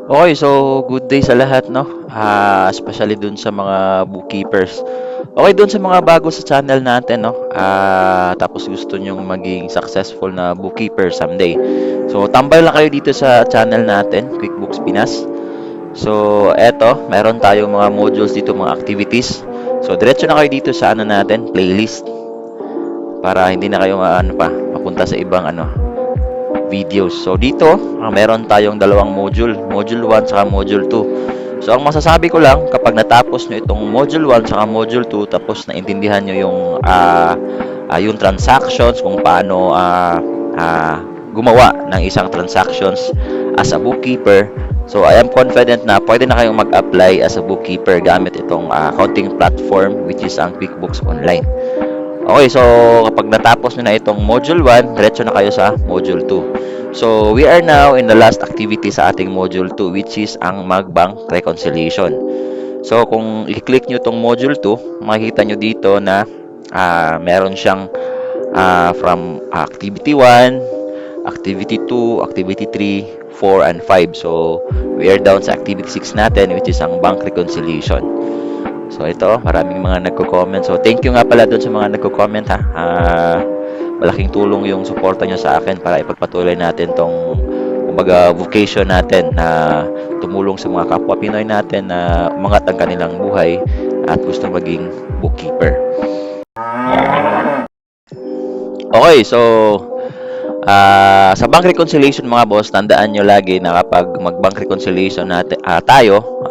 Okay, so good day sa lahat, no? Especially dun sa mga bookkeepers. Okay, dun sa mga bago sa channel natin, no? Tapos gusto nyong maging successful na bookkeeper someday. So, tambay lang kayo dito sa channel natin, QuickBooks Pinas. So, eto, meron tayong mga modules dito, mga activities. So, diretso na kayo dito sa ano natin, playlist para hindi na kayo mapunta sa ibang videos. So dito, meron tayong dalawang module, module 1 saka module 2. So ang masasabi ko lang, kapag natapos nyo itong module 1 saka module 2, tapos naintindihan nyo yung transactions, kung paano gumawa ng isang transactions as a bookkeeper. So I am confident na pwede na kayong mag-apply as a bookkeeper gamit itong accounting platform, which is ang QuickBooks Online. Okay, so kapag natapos nyo na itong module 1, diretso na kayo sa module 2. So, we are now in the last activity sa ating module 2, which is ang mag-bank reconciliation. So, kung i-click nyo itong module 2, makikita nyo dito na meron siyang from activity 1, activity 2, activity 3, 4, and 5. So, we are down sa activity 6 natin, which is ang bank reconciliation. So ito, maraming mga nagko-comment. So thank you nga pala doon sa mga nagko-comment ha. Malaking tulong yung suporta nyo sa akin para ipagpatuloy natin tong kumbaga vocation natin na tumulong sa mga kapwa Pinoy natin na umangat ang kanilang buhay at gusto maging bookkeeper. Okay, so sa bank reconciliation mga boss, tandaan nyo lagi na kapag mag-bank reconciliation natin, tayo,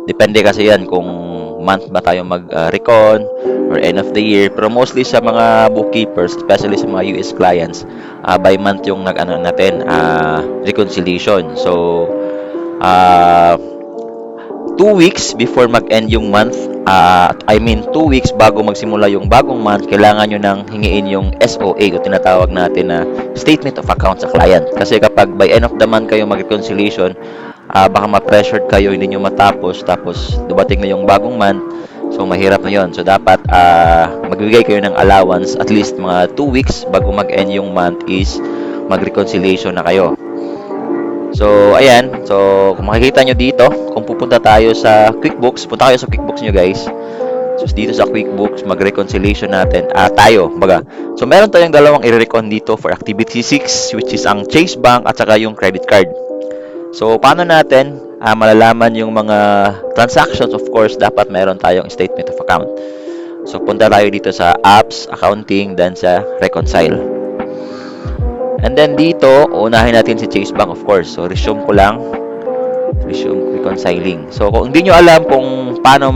depende kasi yan kung month ba tayo mag-recon or end of the year. Pero mostly sa mga bookkeepers, especially sa mga US clients, by month yung natin, reconciliation. So, uh, 2 weeks before mag-end yung month, 2 weeks bago magsimula yung bagong month, kailangan nyo nang hingiin yung SOA o tinatawag natin na Statement of Account sa client. Kasi kapag by end of the month kayo mag-reconciliation, baka ma-pressured kayo, hindi nyo matapos, tapos dumating na yung bagong month, so mahirap na yon. So dapat magbigay kayo ng allowance at least mga 2 weeks bago mag-end yung month is mag-reconciliation na kayo. So, ayan. So, kung makikita nyo dito, kung pupunta tayo sa QuickBooks, punta kayo sa QuickBooks nyo guys. So, dito sa QuickBooks, mag-reconciliation natin. Tayo, baga. So, meron tayong dalawang i-recon dito for Activity 6, which is ang Chase Bank at saka yung credit card. So, paano natin malalaman yung mga transactions? Of course, dapat meron tayong statement of account. So, punta tayo dito sa Apps, Accounting, then sa Reconcile. And then dito, unahin natin si Chase Bank of course. So resume ko lang, resume reconciling. So kung hindi nyo alam kung paano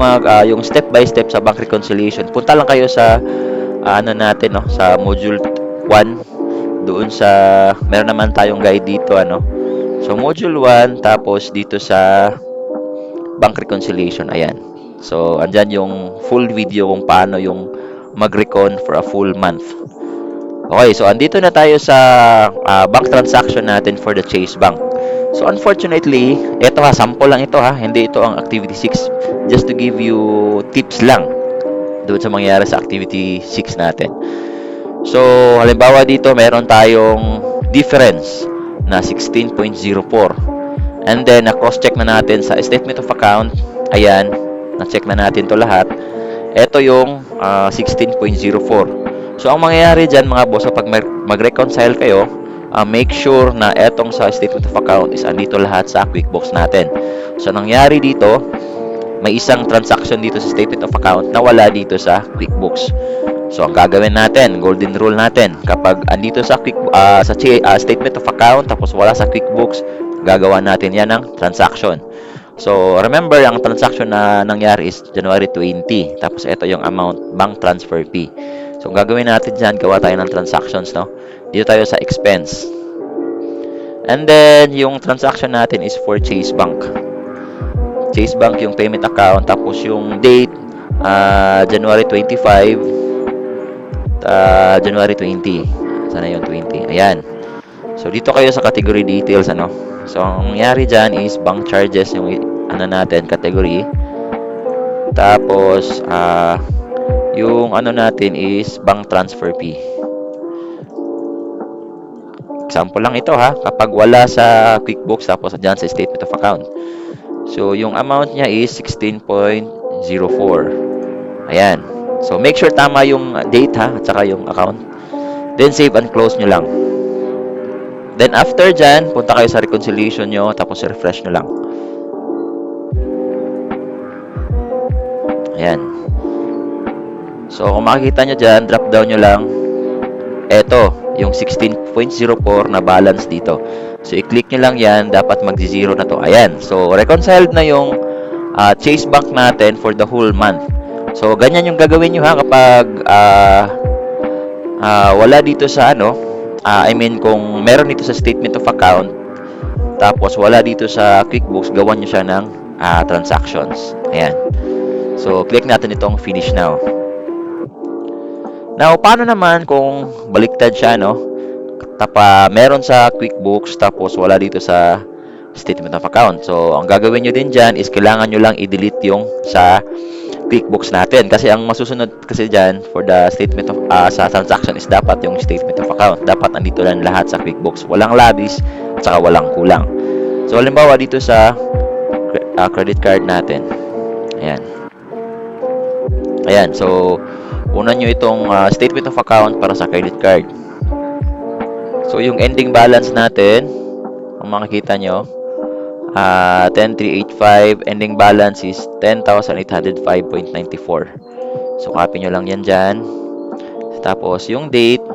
yung step by step sa bank reconciliation, punta lang kayo sa ano natin no, sa module 1. Doon sa meron naman tayong guide dito So module 1 tapos dito sa bank reconciliation, ayan. So andyan yung full video kung paano yung mag-recon for a full month. Okay, so andito na tayo sa bank transaction natin for the Chase Bank. So unfortunately, ito sample lang ito hindi ito ang activity 6. Just to give you tips lang doon sa mangyayari sa activity 6 natin. So, halimbawa dito meron tayong difference na 16.04. And then, na-cross-check na natin sa statement of account. Ayan, na-check na natin to lahat. Ito yung 16.04. So, ang mangyayari dyan mga boss, pag mag-reconcile kayo, make sure na etong sa statement of account is andito lahat sa QuickBooks natin. So, nangyari dito, may isang transaction dito sa statement of account na wala dito sa QuickBooks. So, ang gagawin natin, golden rule natin, kapag andito sa statement of account tapos wala sa QuickBooks, gagawa natin yan ng transaction. So, remember, ang transaction na nangyari is January 20. Tapos, ito yung amount, bank transfer fee. So, ang gagawin natin dyan, gawa tayo ng transactions, no? Dito tayo sa expense. And then, yung transaction natin is for Chase Bank. Chase Bank yung payment account. Tapos, yung date, January 25, January 20. Sana yung 20. Ayan. So, dito kayo sa category details, So, ang nangyari dyan is bank charges, yung natin, category. Tapos, yung natin is bank transfer fee. example lang ito ha, kapag wala sa QuickBooks tapos dyan sa statement of account. So, yung amount niya is 16.04. Ayan. So, make sure tama yung date ha, at saka yung account. Then, save and close nyo lang. Then, after dyan, punta kayo sa reconciliation nyo, tapos refresh nyo lang. Ayan. So, kung makikita nyo dyan, drop down nyo lang. Eto, yung 16.04 na balance dito. So, i-click nyo lang yan. Dapat mag-zero na to. Ayan. So, reconciled na yung Chase Bank natin for the whole month. So, ganyan yung gagawin nyo ha kapag wala dito sa kung meron dito sa statement of account, tapos wala dito sa QuickBooks, gawan nyo siya ng transactions. Ayan. So, click natin itong finish now. Now, paano naman kung baliktad siya, no? Meron sa QuickBooks, tapos wala dito sa statement of account. So, ang gagawin nyo din dyan is kailangan nyo lang i-delete yung sa QuickBooks natin. Kasi ang masusunod kasi dyan for the statement of sa transaction is dapat yung statement of account. Dapat andito lang lahat sa QuickBooks. Walang labis at saka walang kulang. So, halimbawa dito sa credit card natin. Ayan. Ayan. So, una nyo itong statement of account para sa credit card. So, yung ending balance natin, kung makikita nyo, 10,385. Ending balance is 10,805.94. So, copy nyo lang yan dyan. Tapos, yung date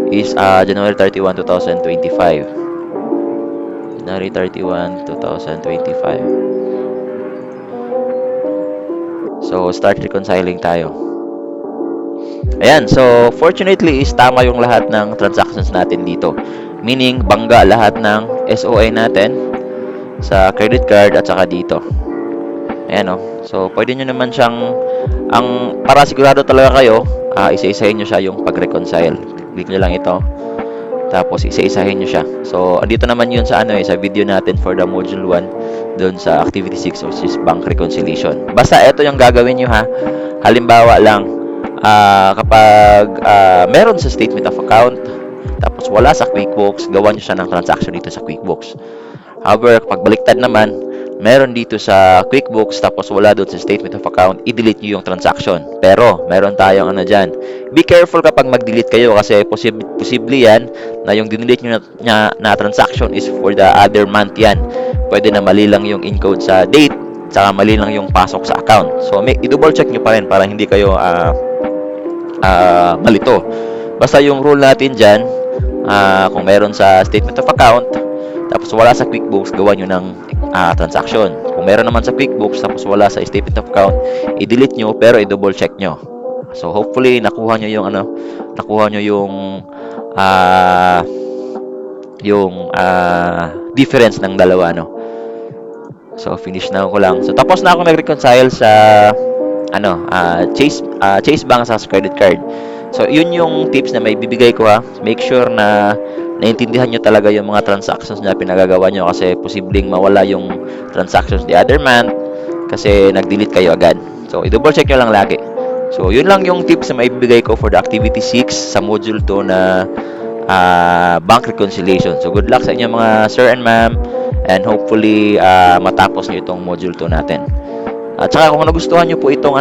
is January 31, 2025. January 31, 2025. So, start reconciling tayo. Ayan. So, fortunately is tama yung lahat ng transactions natin dito. Meaning, bangga lahat ng SOA natin sa credit card at saka dito. Ayan o. So, pwede nyo naman siyang, para sigurado talaga kayo, isa-isahin nyo siya yung pag-reconcile. Click nyo lang ito. Tapos, isa-isahin nyo siya. So, andito naman yun sa sa video natin for the module 1 doon sa activity 6 which is bank reconciliation. Basta, ito yung gagawin nyo ha. Halimbawa lang, kapag meron sa statement of account, tapos wala sa QuickBooks, gawan nyo siya ng transaction dito sa QuickBooks. However, kapag baliktad naman, meron dito sa QuickBooks tapos wala doon sa statement of account, i-delete nyo yung transaction. Pero, meron tayong dyan. Be careful kapag mag-delete kayo kasi posible yan na yung dinelete nyo na transaction is for the other month yan. Pwede na mali lang yung encode sa date, saka mali lang yung pasok sa account. So, i-double check nyo pa rin para hindi kayo malito. Basta yung rule natin dyan, kung meron sa statement of account, tapos wala sa QuickBooks, gawa nyo ng transaction. Kung meron naman sa QuickBooks, tapos wala sa statement of account, i-delete nyo, pero i-double check nyo. So, hopefully, nakuha nyo yung difference ng dalawa, no? So, finish na ko lang. So, tapos na ako nag-reconcile sa Chase Bank sa credit card. So, yun yung tips na may bibigay ko ha. Make sure na naintindihan nyo talaga yung mga transactions na pinagagawa nyo kasi posibleng mawala yung transactions the other month kasi nag-delete kayo agad. So, i-double check nyo lang lagi. So, yun lang yung tips na may bibigay ko for the activity 6 sa module 2 na bank reconciliation. So, good luck sa inyo mga sir and ma'am and hopefully matapos nyo itong module 2 natin. At saka kung nagustuhan nyo po itong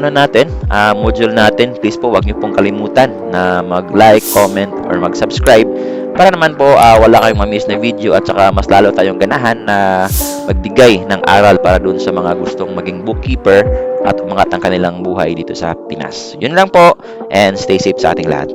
module natin, please po wag nyo pong kalimutan na mag-like, comment, or mag-subscribe para naman po wala kayong ma-miss na video at saka mas lalo tayong ganahan na magbigay ng aral para dun sa mga gustong maging bookkeeper at umangat ang kanilang buhay dito sa Pinas. Yun lang po and stay safe sa ating lahat.